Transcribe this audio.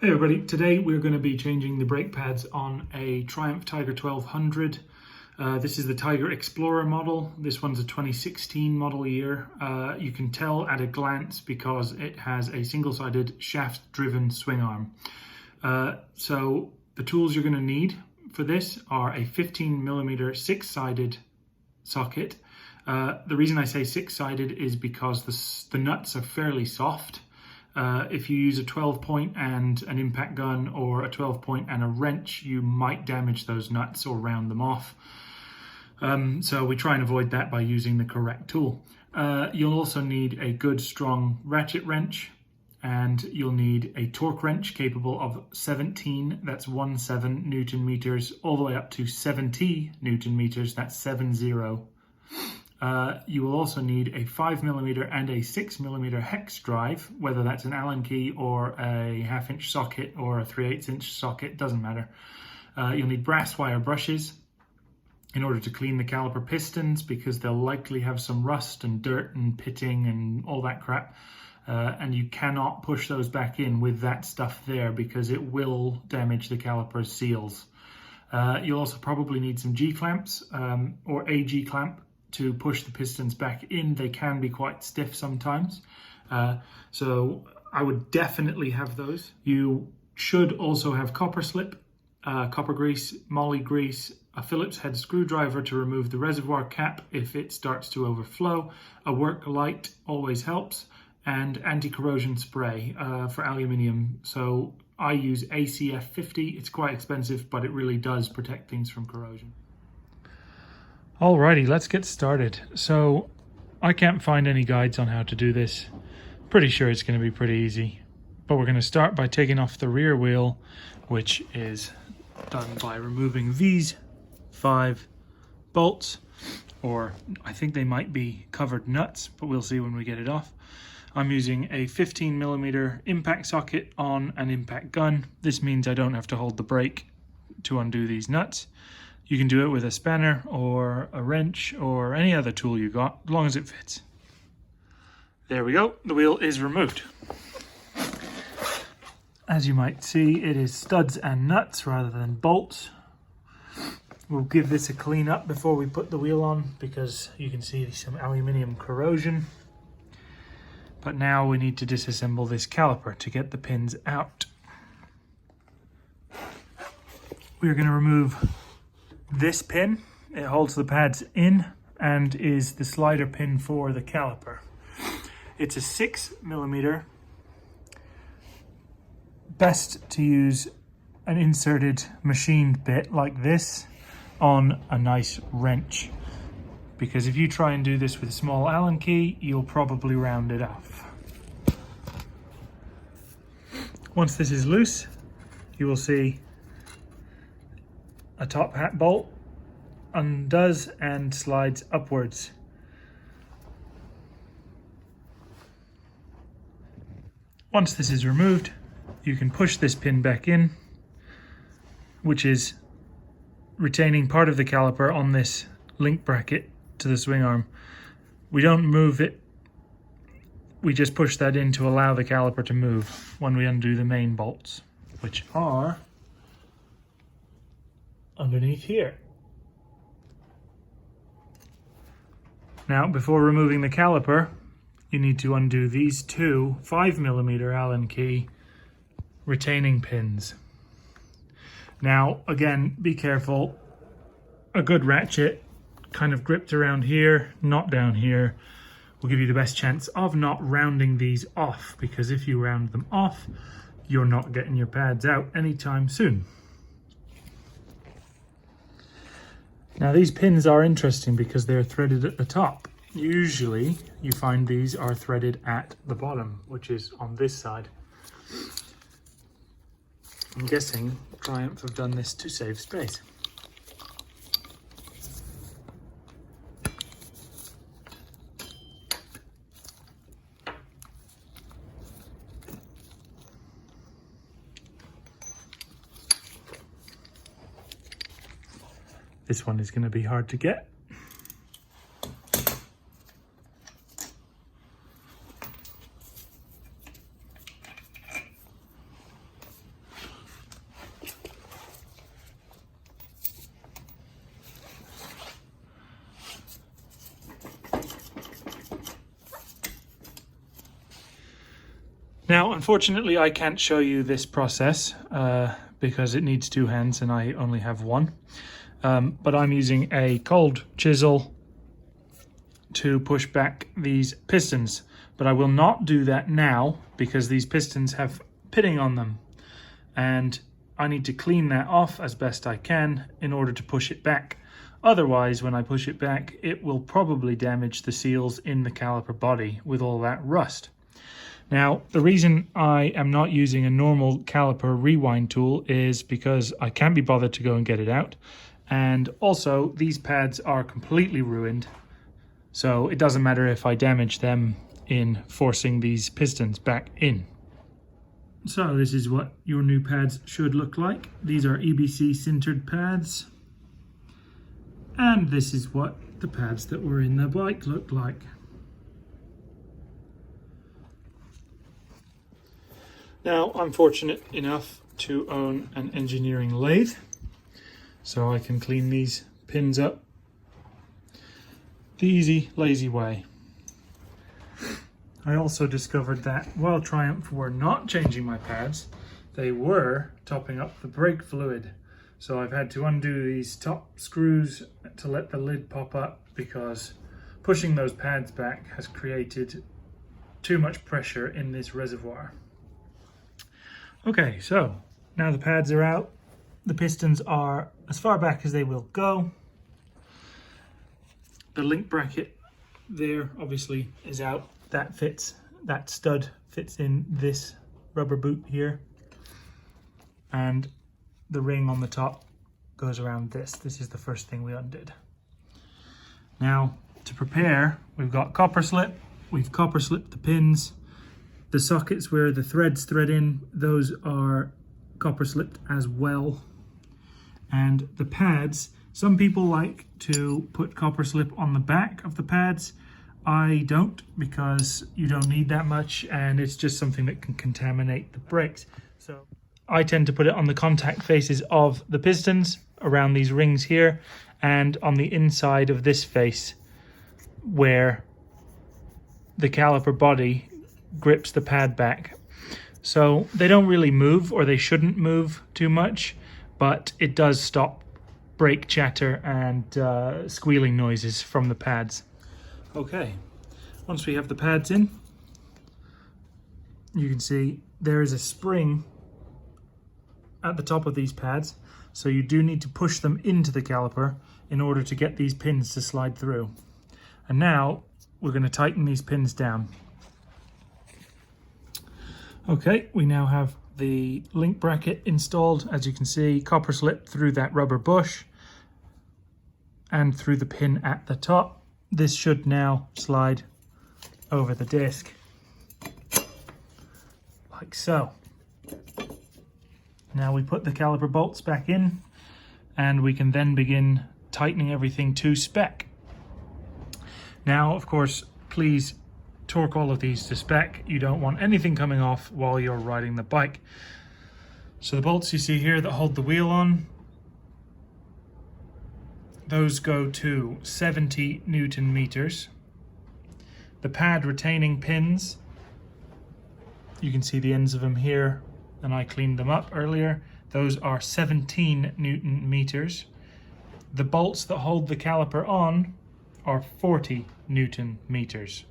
Hey everybody, today we're going to be changing the brake pads on a Triumph Tiger 1200. This is the Tiger Explorer model. This one's a 2016 model year. You can tell at a glance because it has a single-sided shaft-driven swing arm. So the tools you're going to need for this are a 15mm six-sided socket. The reason I say six-sided is because the nuts are fairly soft. If you use a 12-point and an impact gun or a 12-point and a wrench, you might damage those nuts or round them off. So we try and avoid that by using the correct tool. You'll also need a good strong ratchet wrench, and you'll need a torque wrench capable of 17, that's 17 Newton meters, all the way up to 70 Newton meters, that's 70. You will also need a 5mm and a 6mm hex drive, whether that's an Allen key or a 1/2-inch socket or a 3/8-inch socket, doesn't matter. You'll need brass wire brushes in order to clean the caliper pistons because they'll likely have some rust and dirt and pitting and all that crap. And you cannot push those back in with that stuff there because it will damage the caliper's seals. You'll also probably need some G-clamps or a G-clamp to push the pistons back in. They can be quite stiff sometimes. So I would definitely have those. You should also have copper slip, copper grease, moly grease, a Phillips head screwdriver to remove the reservoir cap if it starts to overflow, a work light always helps, and anti-corrosion spray for aluminium. So I use ACF 50. It's quite expensive, but it really does protect things from corrosion. Alrighty, let's get started. So I can't find any guides on how to do this. Pretty sure it's going to be pretty easy. But we're going to start by taking off the rear wheel, which is done by removing these 5 bolts, or I think they might be covered nuts, but we'll see when we get it off. I'm using a 15mm impact socket on an impact gun. This means I don't have to hold the brake to undo these nuts. You can do it with a spanner or a wrench or any other tool you got, as long as it fits. There we go, the wheel is removed. As you might see, it is studs and nuts rather than bolts. We'll give this a clean up before we put the wheel on because you can see some aluminium corrosion. But now we need to disassemble this caliper to get the pins out. We're going to remove this pin. It holds the pads in and is the slider pin for the caliper. It's a 6mm. Best to use an inserted machined bit like this on a nice wrench, because if you try and do this with a small Allen key, you'll probably round it off. Once this is loose, you will see a top hat bolt undoes and slides upwards. Once this is removed, you can push this pin back in, which is retaining part of the caliper on this link bracket to the swing arm. We don't move it, we just push that in to allow the caliper to move when we undo the main bolts, which are underneath here. Now, before removing the caliper, you need to undo these 2 5mm Allen key retaining pins. Now, again, be careful. A good ratchet kind of gripped around here, not down here, will give you the best chance of not rounding these off, because if you round them off, you're not getting your pads out anytime soon. Now these pins are interesting because they're threaded at the top. Usually you find these are threaded at the bottom, which is on this side. I'm guessing Triumph have done this to save space. This one is going to be hard to get. Now, unfortunately, I can't show you this process because it needs two hands and I only have one. But I'm using a cold chisel to push back these pistons. But I will not do that now because these pistons have pitting on them. And I need to clean that off as best I can in order to push it back. Otherwise, when I push it back, it will probably damage the seals in the caliper body with all that rust. Now, the reason I am not using a normal caliper rewind tool is because I can't be bothered to go and get it out. And also, these pads are completely ruined. So it doesn't matter if I damage them in forcing these pistons back in. So this is what your new pads should look like. These are EBC sintered pads. And this is what the pads that were in the bike look like. Now, I'm fortunate enough to own an engineering lathe, so I can clean these pins up the easy, lazy way. I also discovered that while Triumph were not changing my pads, they were topping up the brake fluid. So I've had to undo these top screws to let the lid pop up because pushing those pads back has created too much pressure in this reservoir. Okay, so now the pads are out. The pistons are as far back as they will go. The link bracket there obviously is out. That fits, that stud fits in this rubber boot here. And the ring on the top goes around this. This is the first thing we undid. Now, to prepare, we've got copper slip. We've copper slipped the pins. The sockets where the threads thread in, those are copper slipped as well. And the pads, some people like to put copper slip on the back of the pads. I don't, because you don't need that much and it's just something that can contaminate the brakes. So I tend to put it on the contact faces of the pistons around these rings here and on the inside of this face where the caliper body grips the pad back. So they don't really move, or they shouldn't move too much, but it does stop brake chatter and squealing noises from the pads. Okay, once we have the pads in, you can see there is a spring at the top of these pads, so you do need to push them into the caliper in order to get these pins to slide through. And now we're going to tighten these pins down. Okay, we now have the link bracket installed. As you can see, copper slip through that rubber bush and through the pin at the top. This should now slide over the disc, like so. Now we put the caliper bolts back in and we can then begin tightening everything to spec. Now, of course, please torque all of these to spec. You don't want anything coming off while you're riding the bike. So the bolts you see here that hold the wheel on, those go to 70 Newton meters. The pad retaining pins, you can see the ends of them here, and I cleaned them up earlier. Those are 17 Newton meters. The bolts that hold the caliper on are 40 Newton meters.